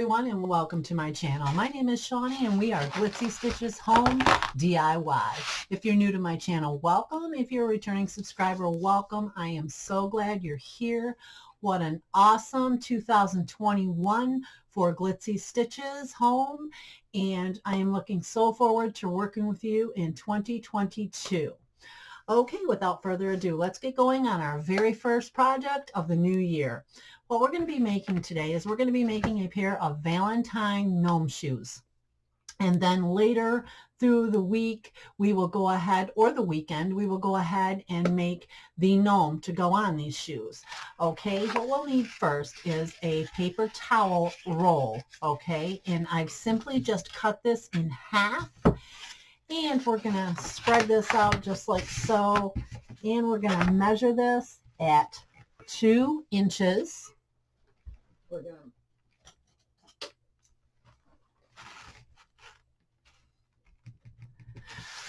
everyone, and welcome to my channel. My name is Shawnie and we are Glitzy Stitches Home DIY. If you're new to my channel, welcome. If you're a returning subscriber, welcome. I am so glad you're here. What an awesome 2021 for Glitzy Stitches Home, and I am looking so forward to working with you in 2022. Okay, without further ado, let's get going on our very first project of the new year. What we're going to be making today is we're going to be making a pair of Valentine Gnome shoes. And then later through the week, we will go ahead, or the weekend, we will go ahead and make the gnome to go on these shoes. Okay, what we'll need first is a paper towel roll. Okay, and I've simply just cut this in half. And we're going to spread this out just like so. And we're going to measure this at 2 inches.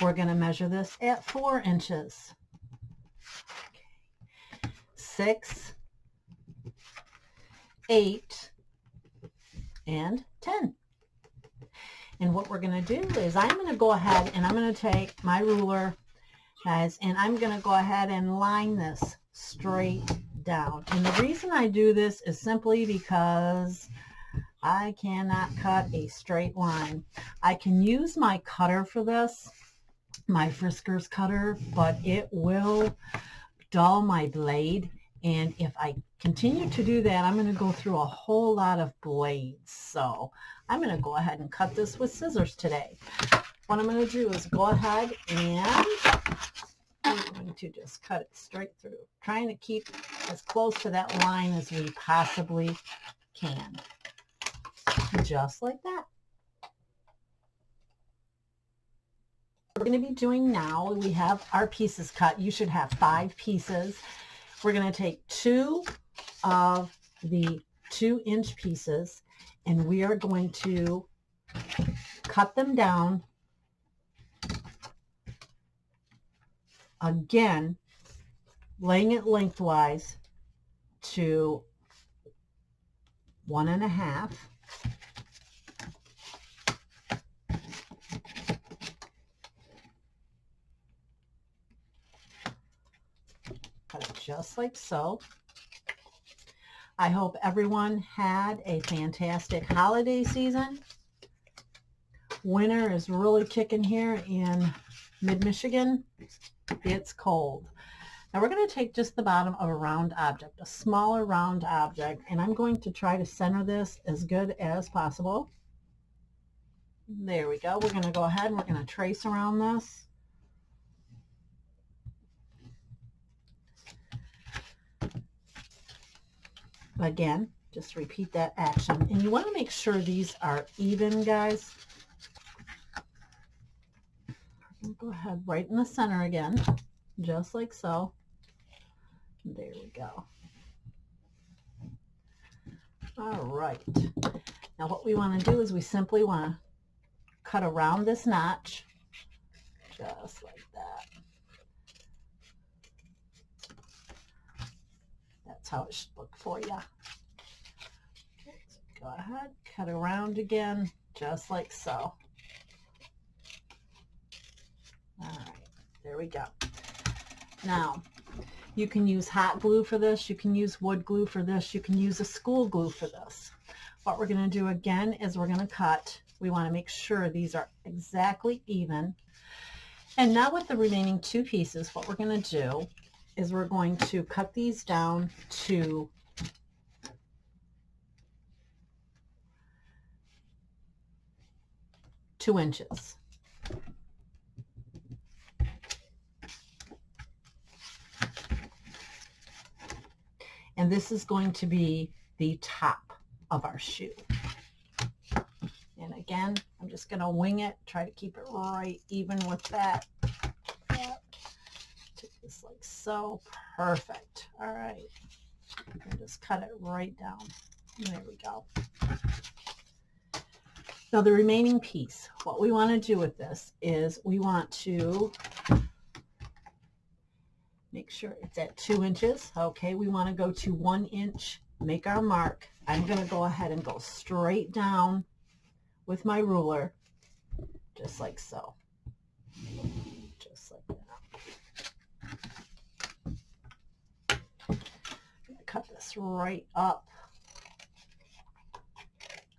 We're going to measure this at 4 inches. 6, 8, and 10. And what we're going to do is I'm going to go ahead and I'm going to take my ruler, guys, and I'm going to go ahead and line this straight down. And the reason I do this is simply because I cannot cut a straight line. I can use my cutter for this, my Frisker's cutter, but it will dull my blade. And if I continue to do that, I'm going to go through a whole lot of blades. So I'm going to go ahead and cut this with scissors today. What I'm going to do is go ahead and I'm going to just cut it straight through, trying to keep as close to that line as we possibly can. Just like that. What we're going to be doing now, we have our pieces cut. You should have 5 pieces. We're going to take 2 of the 2-inch pieces and we are going to cut them down, again laying it lengthwise to 1.5. Cut it just like so. I hope everyone had a fantastic holiday season. Winter is really kicking here in mid-Michigan. It's cold. Now we're going to take just the bottom of a round object, a smaller round object, and I'm going to try to center this as good as possible. There we go. We're going to go ahead and we're going to trace around this. Again, just repeat that action. And you want to make sure these are even, guys. Go ahead right in the center again, just like so. There we go. All right. Now what we want to do is we simply want to cut around this notch, just like that. That's how it should look for you. Okay, so go ahead, cut around again, just like so. All right, there we go. Now, you can use hot glue for this, you can use wood glue for this, you can use a school glue for this. What we're going to do again is we're going to cut. We want to make sure these are exactly even. And now with the remaining 2 pieces, what we're going to do is we're going to cut these down to 2 inches. And this is going to be the top of our shoe. And again, I'm just going to wing it, try to keep it right even with that. Yep. Take this like so. Perfect. All right. And just cut it right down. There we go. Now the remaining piece, what we want to do with this is we want to make sure it's at 2 inches. Okay, we want to go to 1 inch make our mark, I'm going to go ahead and go straight down with my ruler, just like so. Just like that. Cut this right up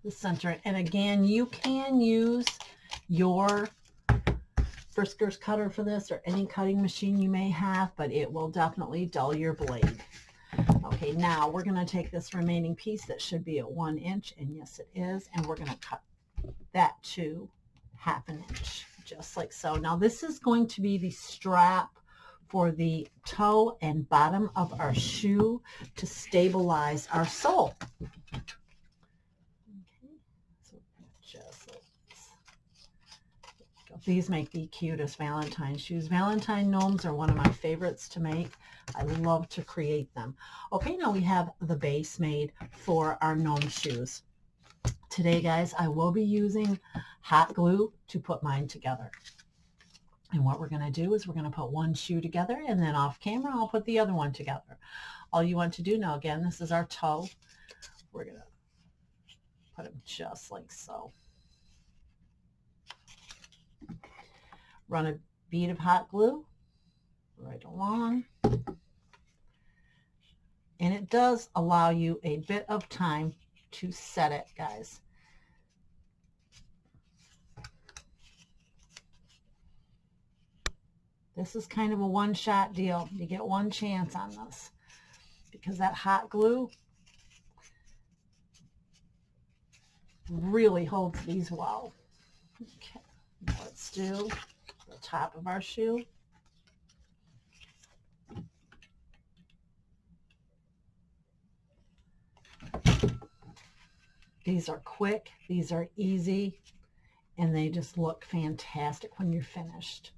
the center. And again, you can use your Frisker's cutter for this, or any cutting machine you may have, but it will definitely dull your blade. Okay, now we're going to take this remaining piece that should be at 1 inch, and yes it is, and we're going to cut that to 1/2 inch, just like so. Now this is going to be the strap for the toe and bottom of our shoe to stabilize our sole. Okay, so just like this. These make the cutest Valentine shoes. Valentine gnomes are one of my favorites to make. I love to create them. Okay, now we have the base made for our gnome shoes. Today, guys, I will be using hot glue to put mine together. And what we're going to do is we're going to put one shoe together, and then off camera I'll put the other one together. All you want to do now, again, this is our toe. We're going to put them just like so. Run a bead of hot glue right along. And it does allow you a bit of time to set it, guys. This is kind of a one-shot deal. You get one chance on this because that hot glue really holds these well. Okay, let's do the top of our shoe. These are quick, these are easy, and they just look fantastic when you're finished.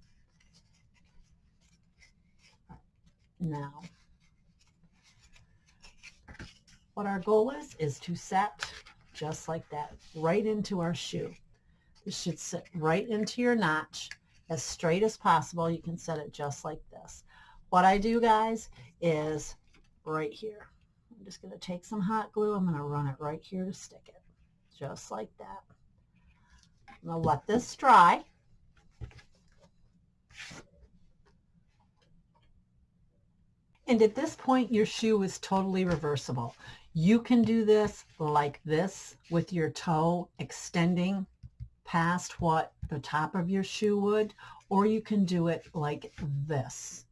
Now, what our goal is to set just like that, right into our shoe. This should sit right into your notch as straight as possible. You can set it just like this. What I do, guys, is right here. I'm just going to take some hot glue. I'm going to run it right here to stick it, just like that. I'm going to let this dry. And at this point, your shoe is totally reversible. You can do this like this with your toe extending past what the top of your shoe would, or you can do it like this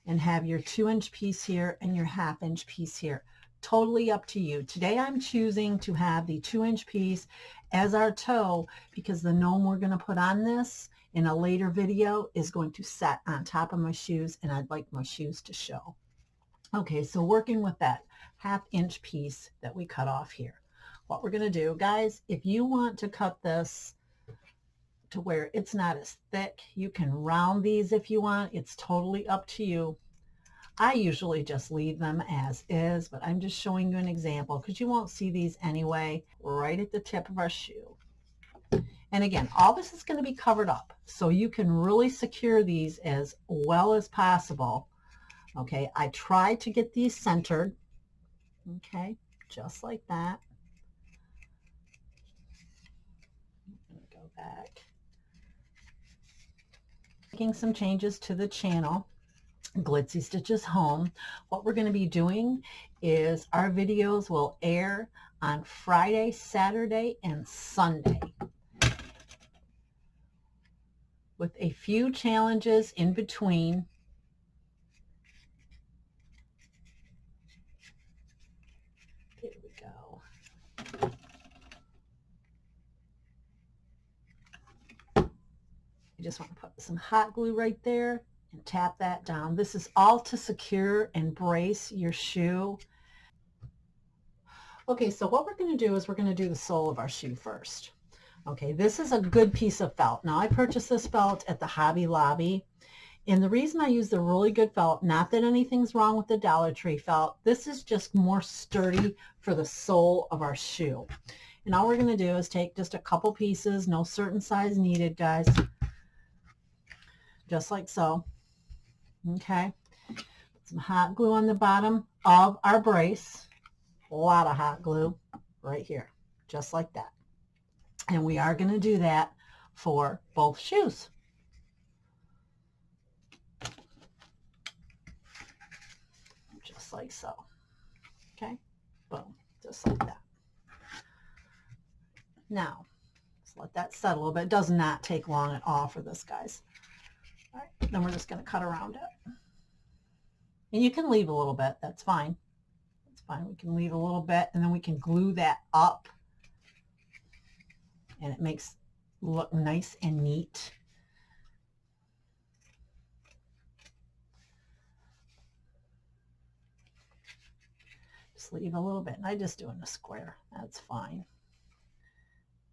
and have your 2-inch piece here and your 1/2-inch piece here. Totally up to you. Today I'm choosing to have the 2-inch piece as our toe because the gnome we're going to put on this in a later video is going to set on top of my shoes, and I'd like my shoes to show. Okay, so working with that 1/2-inch piece that we cut off here, what we're going to do, guys, if you want to cut this to where it's not as thick, you can round these if you want. It's totally up to you. I usually just leave them as is, but I'm just showing you an example because you won't see these anyway, right at the tip of our shoe. And again, all this is going to be covered up, so you can really secure these as well as possible. Okay, I try to get these centered, okay, just like that. Go back. Making some changes to the channel, Glitzy Stitches Home. What we're going to be doing is our videos will air on Friday, Saturday, and Sunday, with a few challenges in between. There we go. You just want to put some hot glue right there and tap that down. This is all to secure and brace your shoe. Okay, so what we're going to do is we're going to do the sole of our shoe first. Okay, this is a good piece of felt. Now, I purchased this felt at the Hobby Lobby, and the reason I use the really good felt, not that anything's wrong with the Dollar Tree felt, this is just more sturdy for the sole of our shoe. And all we're going to do is take just a couple pieces, no certain size needed, guys, just like so. Okay, put some hot glue on the bottom of our brace. a lot of hot glue right here, just like that. And we are going to do that for both shoes. Just like so. Okay, boom, just like that. Now, let's let that set a little bit. It does not take long at all for this, guys. All right, then we're just going to cut around it. And you can leave a little bit. That's fine. That's fine. We can leave a little bit, and then we can glue that up. And it makes it look nice and neat. Just leave a little bit. And I just do it in a square. That's fine.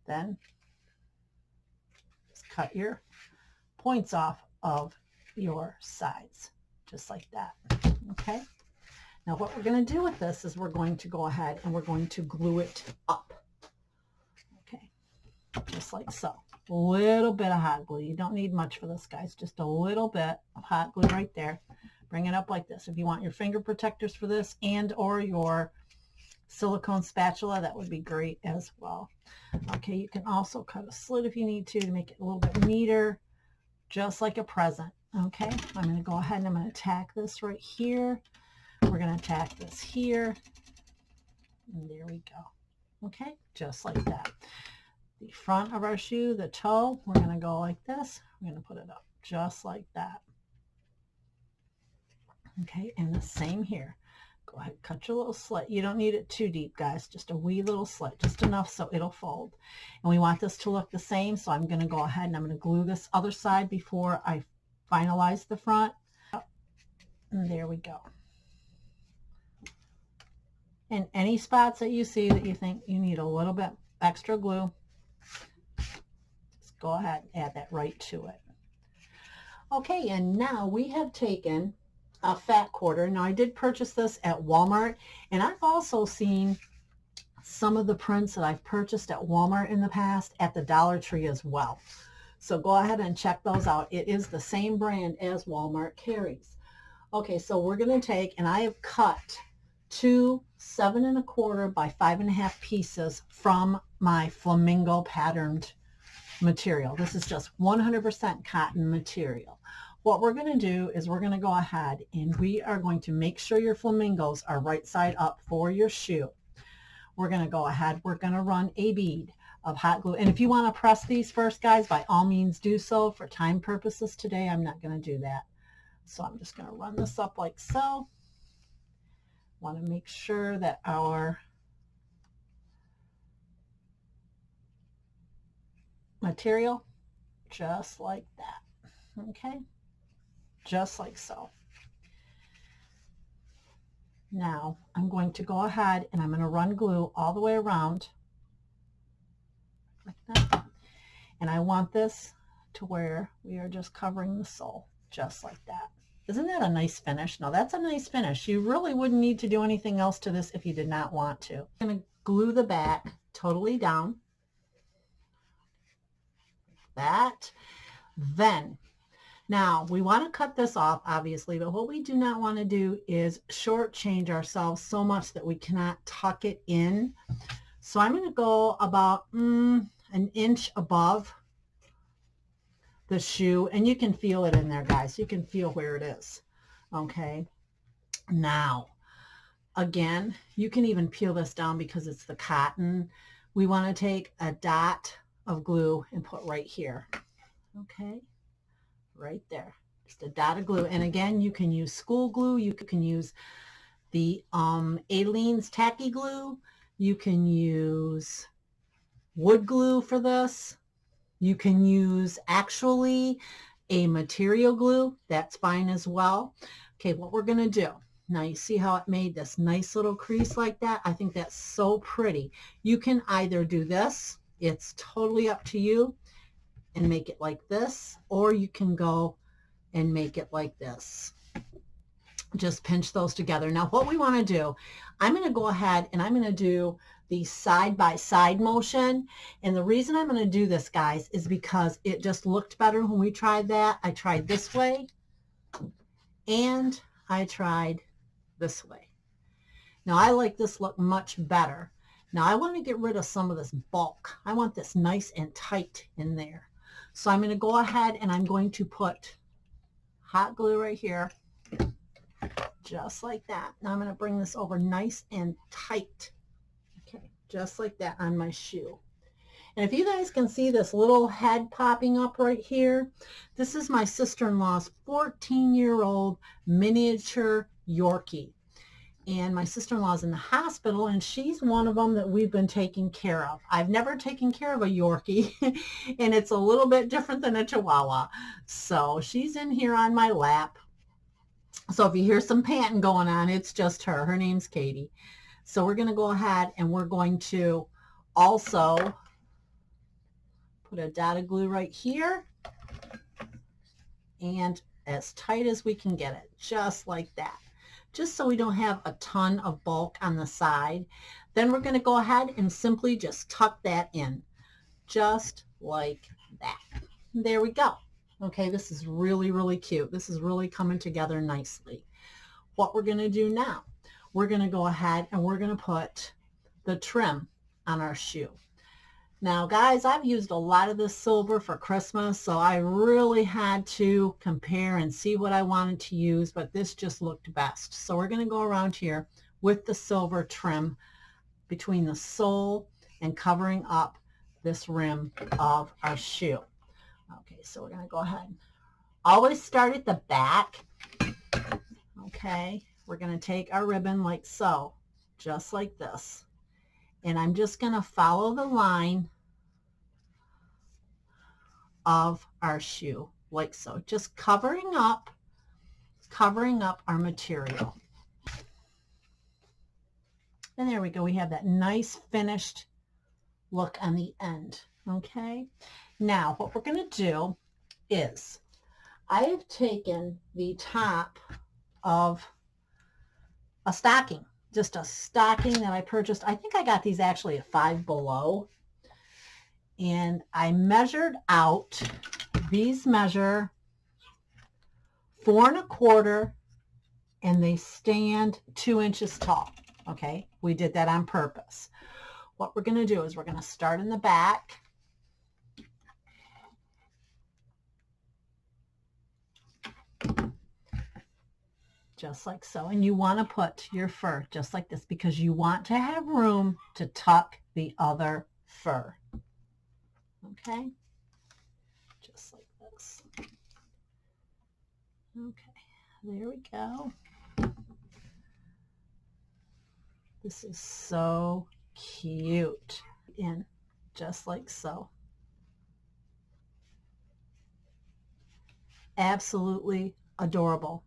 Then just cut your points off of your sides, just like that. Okay. Now what we're going to do with this is we're going to go ahead and we're going to glue it up. Okay. Just like so. A little bit of hot glue. You don't need much for this, guys. Just a little bit of hot glue right there. Bring it up like this. If you want your finger protectors for this and or your silicone spatula, that would be great as well. Okay, you can also cut a slit if you need to make it a little bit neater, just like a present. Okay, I'm going to go ahead and I'm going to tack this right here. We're going to tack this here. And there we go. Okay, just like that. The front of our shoe, the toe, we're going to go like this. We're going to put it up just like that. Okay, and the same here. Go ahead, cut your little slit. You don't need it too deep, guys. Just a wee little slit, just enough so it'll fold. And we want this to look the same, so I'm going to go ahead and I'm going to glue this other side before I finalize the front. And there we go. And any spots that you see that you think you need a little bit extra glue, just go ahead and add that right to it. Okay, and now we have taken a fat quarter. Now I did purchase this at Walmart, and I've also seen some of the prints that I've purchased at Walmart in the past at the Dollar Tree as well. So go ahead and check those out. It is the same brand as Walmart carries. Okay, so we're going to take, and I have cut 2 7 1/4 by 5 1/2 pieces from my flamingo patterned material. This is just 100% cotton material. What we're going to do is we're going to go ahead and we are going to make sure your flamingos are right side up for your shoe. We're going to go ahead, we're going to run a bead of hot glue. And if you want to press these first, guys, by all means do so. For time purposes today, I'm not going to do that. So I'm just going to run this up like so. Want to make sure that our material, just like that. Okay. Just like so. Now I'm going to go ahead and I'm going to run glue all the way around like that. And I want this to where we are just covering the sole, just like that. Isn't that a nice finish? No, that's a nice finish. You really wouldn't need to do anything else to this if you did not want to. I'm going to glue the back totally down. That. Then now, we want to cut this off, obviously, but what we do not want to do is shortchange ourselves so much that we cannot tuck it in. So I'm going to go about an inch above the shoe, and you can feel it in there, guys. You can feel where it is. Okay. Now, again, you can even peel this down because it's the cotton. We want to take a dot of glue and put right here. Okay. Right there, just a dot of glue. And again, you can use school glue, you can use the Aleene's tacky glue, you can use wood glue for this, you can use actually a material glue, that's fine as well. Okay, what we're going to do now, you see how it made this nice little crease like that? I think that's so pretty. You can either do this, it's totally up to you, and make it like this, or you can go and make it like this. Just pinch those together. Now what we want to do, I'm going to go ahead and I'm going to do the side-by-side motion. And the reason I'm going to do this, guys, is because it just looked better when we tried that. I tried this way and I tried this way. Now I like this look much better. Now I want to get rid of some of this bulk. I want this nice and tight in there. So I'm going to go ahead and I'm going to put hot glue right here, just like that. Now I'm going to bring this over nice and tight. Okay, just like that on my shoe. And if you guys can see this little head popping up right here, this is my sister-in-law's 14-year-old miniature Yorkie. And my sister-in-law's in the hospital, and she's one of them that we've been taking care of. I've never taken care of a Yorkie, and it's a little bit different than a Chihuahua. So she's in here on my lap. So if you hear some panting going on, it's just her. Her name's Katie. So we're going to go ahead and we're going to also put a dot of glue right here and as tight as we can get it, just like that, just so we don't have a ton of bulk on the side. Then we're going to go ahead and simply just tuck that in, just like that. There we go. Okay, this is really, really cute. This is really coming together nicely. What we're going to do now, we're going to go ahead and we're going to put the trim on our shoe. Now guys, I've used a lot of this silver for Christmas, so I really had to compare and see what I wanted to use, but this just looked best. So we're going to go around here with the silver trim between the sole and covering up this rim of our shoe. Okay, so we're going to go ahead. Always start at the back. Okay, we're going to take our ribbon like so, just like this. And I'm just going to follow the line of our shoe like so, just covering up our material. And there we go. We have that nice finished look on the end. Okay. Now what we're going to do is I have taken the top of a stocking, just a stocking that I purchased. I think I got these actually at Five Below. And I measured out, these measure 4 1/4 and they stand 2 inches tall. Okay, we did that on purpose. What we're going to do is we're going to start in the back. Just like so. And you want to put your fur just like this because you want to have room to tuck the other fur. Okay, just like this. Okay, there we go. This is so cute. In just like so. Absolutely adorable.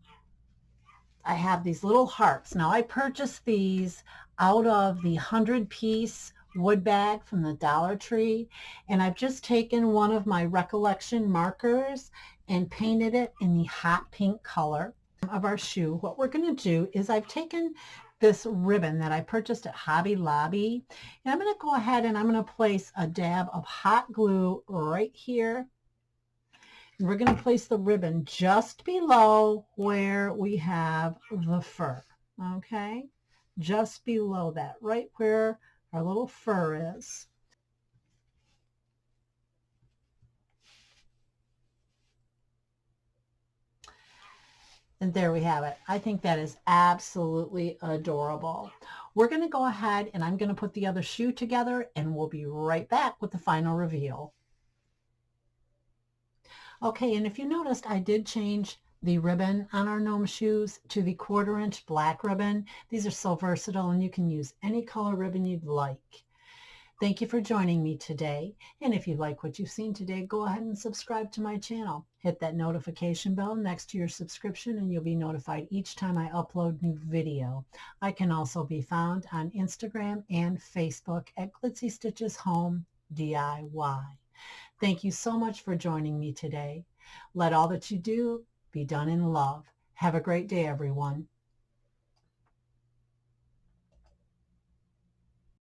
I have these little hearts. Now I purchased these out of the 100-piece wood bag from the Dollar Tree, and I've just taken one of my recollection markers and painted it in the hot pink color of our shoe. What we're going to do is I've taken this ribbon that I purchased at Hobby Lobby, and I'm going to go ahead and I'm going to place a dab of hot glue right here. And we're going to place the ribbon just below where we have the fur. Okay, just below that, right where our little fur is. And there we have it. I think that is absolutely adorable. We're going to go ahead and I'm going to put the other shoe together and we'll be right back with the final reveal. Okay, and if you noticed, I did change the ribbon on our gnome shoes to the 1/4 inch black ribbon. These are so versatile and you can use any color ribbon you'd like. Thank you for joining me today. And if you like what you've seen today, go ahead and subscribe to my channel. Hit that notification bell next to your subscription and you'll be notified each time I upload new video. I can also be found on Instagram and Facebook at Glitzy Stitches Home DIY. Thank you so much for joining me today. Let all that you do be done in love. Have a great day, everyone.